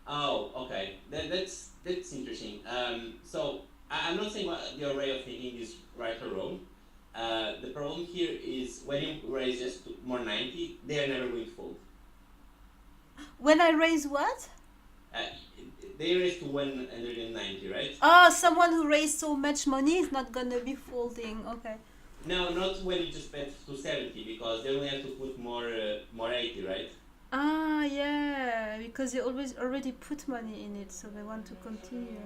Oh, okay. That's interesting. So I'm not saying what your way of thinking is right or wrong. The problem here is when you raise just to more 90, they are never going to fold. When I raise what? Uh, they raise to 190, right? Oh, someone who raised so much money is not gonna be folding. Okay. No, not when you just bet to 70 because they only have to put more 80, right? Ah, yeah, because they always already put money in it, so they want to continue.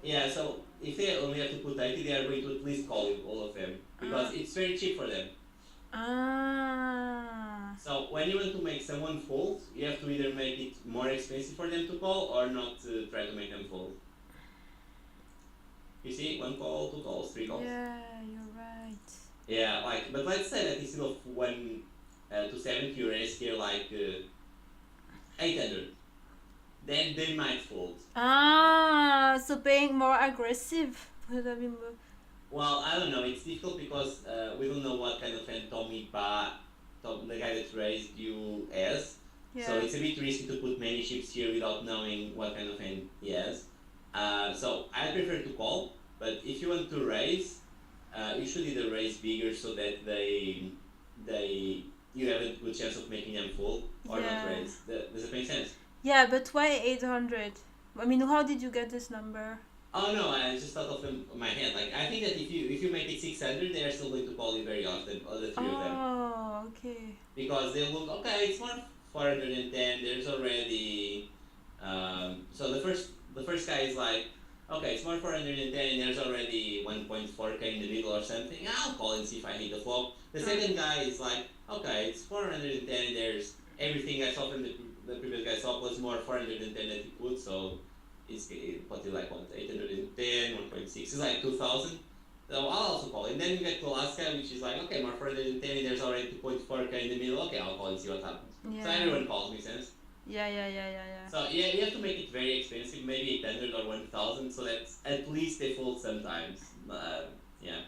Yeah, so if they only have to put 80, they are going to at least call it, all of them, because Ah. it's very cheap for them. Ah. So when you want to make someone fold, you have to either make it more expensive for them to call or not try to make them fold. You see, one call, two calls, three calls. Yeah, you're right. Yeah, like, but let's say that instead of 1 to 70, you raise here like 800. Then they might fold. Ah, so being more aggressive. Well, I don't know. It's difficult because we don't know what kind of hand Tommy Pa, the guy that raised you, has. Yeah. So it's a bit risky to put many chips here without knowing what kind of hand he has. So I prefer to call, but if you want to raise, you should either raise bigger so that you have a good chance of making them fold, or not Yeah. raise. Does it make sense? Yeah, but why 800? I mean, how did you get this number? Oh no, I just thought of them in my head. Like I think that if you make it 600, they are still going to call you very often, all the three of them, Oh, okay. because they look okay. It's more 410. There's already so the first guy is like, okay, it's more 410, and there's already 1.4k in the middle or something. I'll call and see if I hit the flop. The second guy is like, okay, it's 410, and there's everything I saw from the previous guy saw plus more 410 that he put, so it's probably like what 810, 1.6. It's like 2,000. So I'll also call. And then you get the last guy, which is like, okay, more 410, and there's already 2.4k in the middle. Okay, I'll call and see what happens. Yeah. So everyone calls, makes sense. Yeah. So yeah, you have to make it very expensive, maybe 800 or 1,000, so that at least they fold sometimes. Yeah.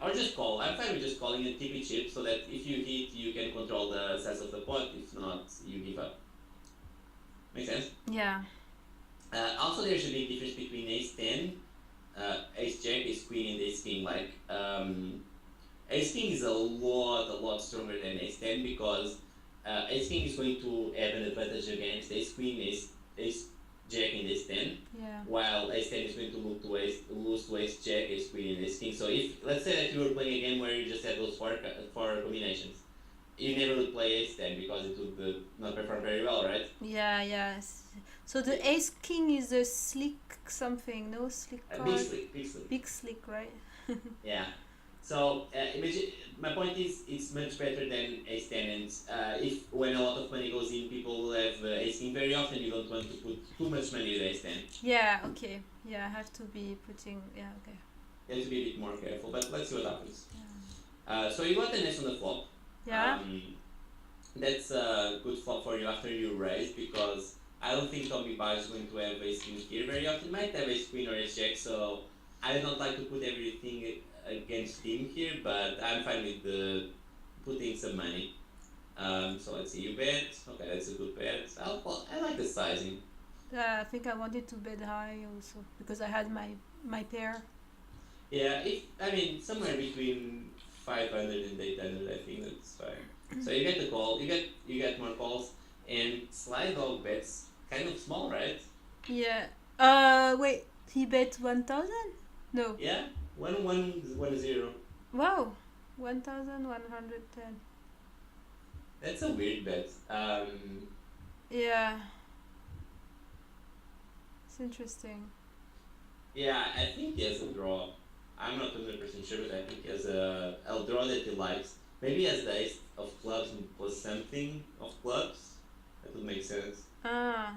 Or just call. I'm fine with just calling a TP chip so that if you hit, you can control the size of the pot. If not, you give up. Make sense? Yeah. Also, there's a big difference between ace 10, ace jack, ace queen, and ace king. Like, ace king is a lot stronger than ace 10 because ace king is going to have an advantage against ace queen, ace jack, and ace 10. Yeah. While ace 10 is going to lose to ace jack, ace queen, and ace king. So if let's say that you were playing a game where you just had those four combinations, you never would play ace 10 because it would not perform very well, right? Yeah. So the ace king is a slick something, no slick card. Big slick, big slick. Big slick, right? Yeah. So imagine, my point is it's much better than ace 10, and if when a lot of money goes in, people will have ace king very often. You don't want to put too much money with ace 10. Yeah. Okay. Yeah, I have to be putting. Yeah. Okay. You have to be a bit more careful, but let's see what happens. Yeah. So you got an ace on the flop. Yeah. That's a good flop for you after you raise because I don't think Tommy Bar is going to have ace king here very often. Might have ace queen or ace jack, so I don't like to put everything against him here, but I'm fine with putting some money. So let's see, you bet. Okay, that's a good bet. I like the sizing. Yeah, I think I wanted to bet high also because I had my pair. Yeah, somewhere between 500 and 800, I think that's fine. So you get the call, you get more calls, and slide dog bets kind of small, right? Yeah. Wait. He bet 1,000? No. Yeah, 1-1-1-0. Wow. 1,110. That's a weird bet. Yeah. It's interesting. Yeah, I think he has a draw. I'm not 100% sure, but I think he has a draw that he likes. Maybe he has the ace of clubs and plus something of clubs. That would make sense. Ah,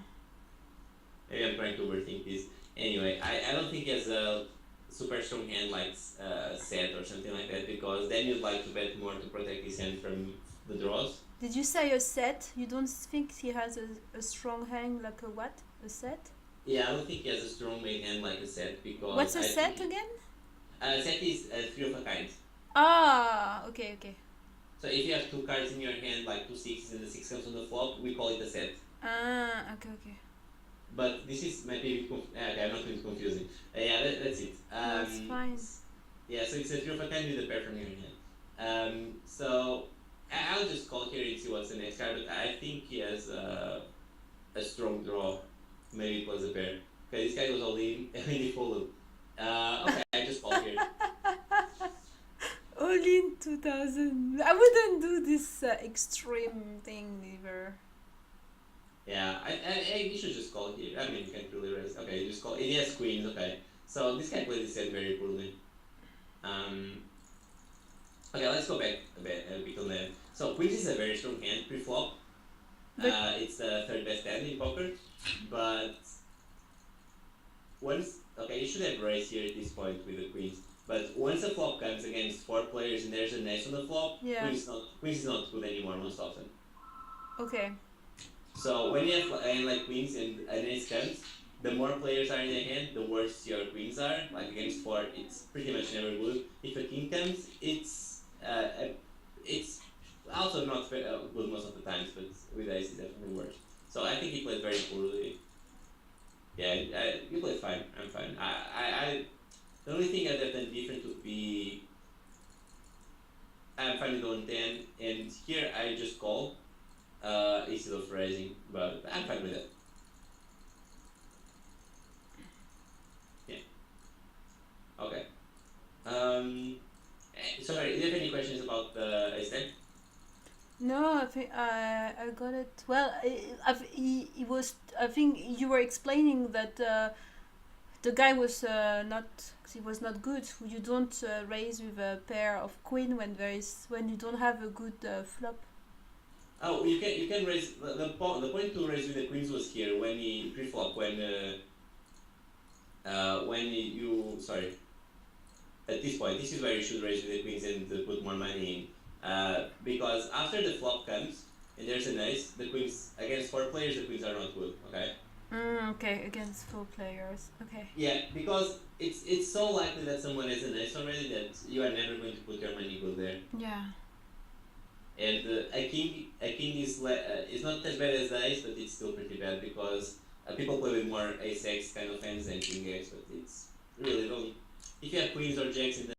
Maybe I'm trying to overthink this. Anyway, I don't think he has a super strong hand like set or something like that because then you'd like to bet more to protect his hand from the draws. did you say a set? You don't think he has a strong hand like a what? A set? Yeah, I don't think he has a strong main hand like a set because What's a I set think again? set is three of a kind. Ah, okay, okay. So if you have two cards in your hand, like two sixes and the six comes on the flop, we call it a set. Ah, okay, okay. But this is might be a bit okay, I'm not going to confusing. Yeah, that's it. No, it's fine. Yeah, so it's a three of a kind with a pair from your hand. So I'll just call here and see what's the next card. But I think he has a strong draw. Maybe it was a pair. Okay, this guy goes all in and he followed. Okay, I just call here. All in 2000. I wouldn't do this extreme thing either. Yeah, you should just call here. I mean, you can't really raise. Okay, you just call. It has queens. Okay, so this guy played this set very poorly. Um, okay, let's go back a bit on that. So queens is a very strong hand pre-flop. But It's the third best hand in poker, but once okay, you should have raised here at this point with the queens. But once the flop comes against four players and there's an ace on the flop, yeah, queens is not good anymore most often. okay. So when you have a hand like queens and an ace comes, the more players are in the hand, the worse your queens are. Like against four, it's pretty much never good. If a king comes, it's also not good most of the times, but with ace it's definitely worse. So I think he played very poorly. Yeah, you played fine. I'm fine. The only thing I'd have done different would be I'm fine with on 10, and here I just call instead of raising, but I'm fine with that. Yeah. Okay. Sorry, do you have any questions about the ace 10? No, I think I got it. Well, it was. I think you were explaining that the guy was not. He was not good. You don't raise with a pair of queen when you don't have a good flop. Oh, you can raise the point to raise with the queens was here when he pre-flop when you sorry at this point this is where you should raise with the queens and put more money in because after the flop comes and there's an ace, the queens against four players the queens are not good. Okay. Okay, against four players. Okay. Yeah, because it's so likely that someone has an ace already that you are never going to put your money good there. Yeah. And a king is not as bad as the ace, but it's still pretty bad because people play with more ace x kind of hands than king x, but it's really wrong. If you have queens or jacks in the